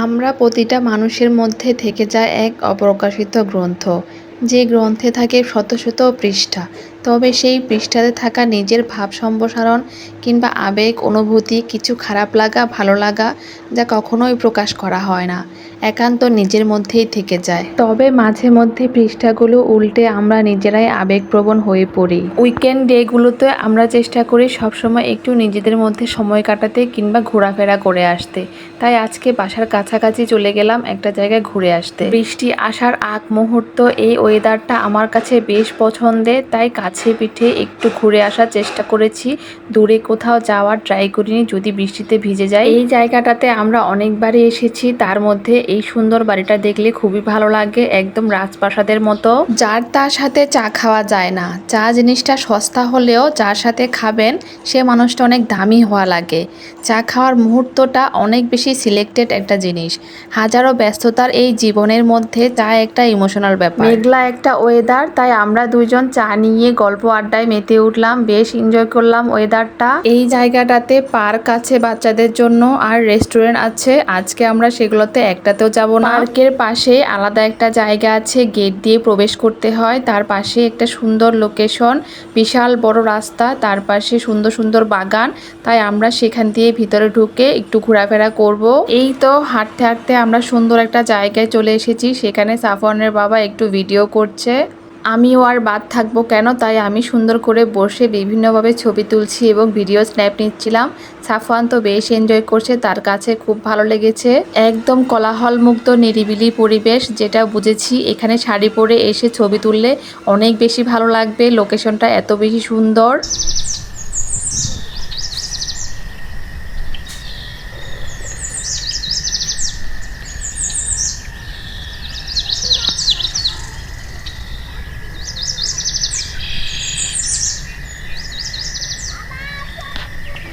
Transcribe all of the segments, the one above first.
আমরা প্রতিটা মানুষের মধ্যে থেকে যায় এক অপ্রকাশিত গ্রন্থ, যে গ্রন্থে থাকে শত শত পৃষ্ঠা। তবে সেই পৃষ্ঠাতে থাকা নিজের ভাব সম্প্রসারণ কিংবা আবেগ অনুভূতি, কিছু খারাপ লাগা ভালো লাগা, যা কখনোই প্রকাশ করা হয় না, একান্ত নিজের মধ্যেই থেকে যায়। তবে মাঝে মধ্যে পৃষ্ঠাগুলো উল্টে আমরা নিজেরাই আবেগপ্রবণ হয়ে পড়ি। উইকেন্ড ডেগুলোতে আমরা চেষ্টা করি সবসময় একটু নিজেদের মধ্যে সময় কাটাতে কিংবা ঘোরাফেরা করে আসতে। তাই আজকে বাসার কাছাকাছি চলে গেলাম একটা জায়গায় ঘুরে আসতে। বৃষ্টি আসার আগ মুহূর্ত এই ওয়েদারটা আমার কাছে বেশ পছন্দের, তাই কাছে পিঠে একটু ঘুরে আসার চেষ্টা করেছি। দূরে কোথাও যাওয়ার ট্রাই করিনি, যদি বৃষ্টিতে ভিজে যায়। এই জায়গাটাতে আমরা অনেকবারই এসেছি, তার মধ্যে এই সুন্দর বাড়িটা দেখলে খুবই ভালো লাগে, একদম রাজপ্রাসাদের মতো। যার তার সাথে চা খাওয়া যায় না, চা জিনিসটা সস্তা হলেও যার সাথে খাবেন সে মানুষটা অনেক দামি হওয়া লাগে। চা খাওয়ার মুহূর্তটা অনেক বেশি সিলেক্টেড একটা জিনিস। হাজারো ব্যস্ততার এই জীবনের মধ্যে চা একটা ইমোশনাল ব্যাপার। মেঘলা একটা ওয়েদার, তাই আমরা দুইজন চা নিয়ে গল্প আড্ডায় মেতে উঠলাম, বেশ এনজয় করলাম ওয়েদারটা। এই জায়গাটাতে পার্ক আছে বাচ্চাদের জন্য, আর রেস্টুরেন্ট আছে। আজকে আমরা সেগুলোতে একটাতেও যাব না। পার্কের পাশে আলাদা একটা জায়গা আছে, গেট দিয়ে প্রবেশ করতে হয়। তার পাশে একটা সুন্দর লোকেশন, বিশাল বড় রাস্তা, তার পাশে সুন্দর সুন্দর বাগান। তাই আমরা সেখান দিয়ে ভিতরে ঢুকে একটু ঘোরাফেরা করব। এই তো হাঁটতে হাঁটতে আমরা সুন্দর একটা জায়গায় চলে এসেছি, সেখানে সাফওয়ানের বাবা একটু ভিডিও করছে। আমিও আর বাদ থাকবো কেন, তাই আমি সুন্দর করে বসে বিভিন্নভাবে ছবি তুলছি এবং ভিডিও স্ন্যাপ নিচ্ছিলাম। সাফওয়ান তো বেশ এনজয় করছে, তার কাছে খুব ভালো লেগেছে। একদম কোলাহল মুক্ত নিরিবিলি পরিবেশ, যেটা বুঝেছি এখানে শাড়ি পরে এসে ছবি তুললে অনেক বেশি ভালো লাগবে। লোকেশনটা এত বেশি সুন্দর।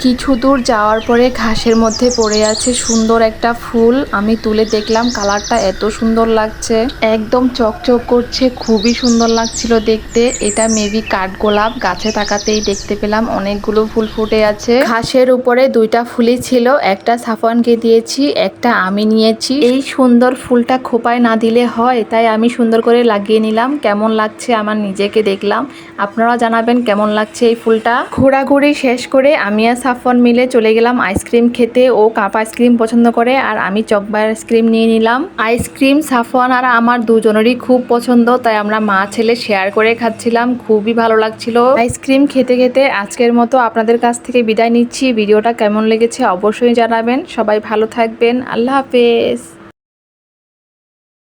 কিছু দূর যাওয়ার পরে ঘাসের মধ্যে পড়ে আছে সুন্দর একটা ফুল। আমি তুলে দেখলাম, কালারটা এত সুন্দর লাগছে, একদম চকচক করছে, খুবই সুন্দর লাগছিল দেখতে। এটা মেবি কাঠগোলাপ, গাছে তাকাতেই দেখতে পেলাম অনেকগুলো ফুল ফুটে আছে। ঘাসের উপরে দুইটা ফুলই ছিল, একটা সাফওয়ানকে দিয়েছি, একটা আমি নিয়েছি। এই সুন্দর ফুলটা খোপায় না দিলে হয়, তাই আমি সুন্দর করে লাগিয়ে নিলাম। কেমন লাগছে আমার নিজেকে দেখলাম, আপনারা জানাবেন কেমন লাগছে এই ফুলটা। ঘোরাঘুরি শেষ করে আমি আর সাফওয়ান মিলে চলে গেলাম আইসক্রিম খেতে। ও কাপ আইসক্রিম পছন্দ করে আর আমি চকবার আইসক্রিম নিয়ে নিলাম। আইসক্রিম সাফওয়ান আর আমার দুজনেরই খুব পছন্দ, তাই আমরা মা ছেলে শেয়ার করে খাচ্ছিলাম, খুবই ভালো লাগছিল। আইসক্রিম খেতে খেতে আজকের মতো আপনাদের কাছ থেকে বিদায় নিচ্ছি। ভিডিওটা কেমন লেগেছে অবশ্যই জানাবেন। সবাই ভালো থাকবেন, আল্লাহ হাফেজ।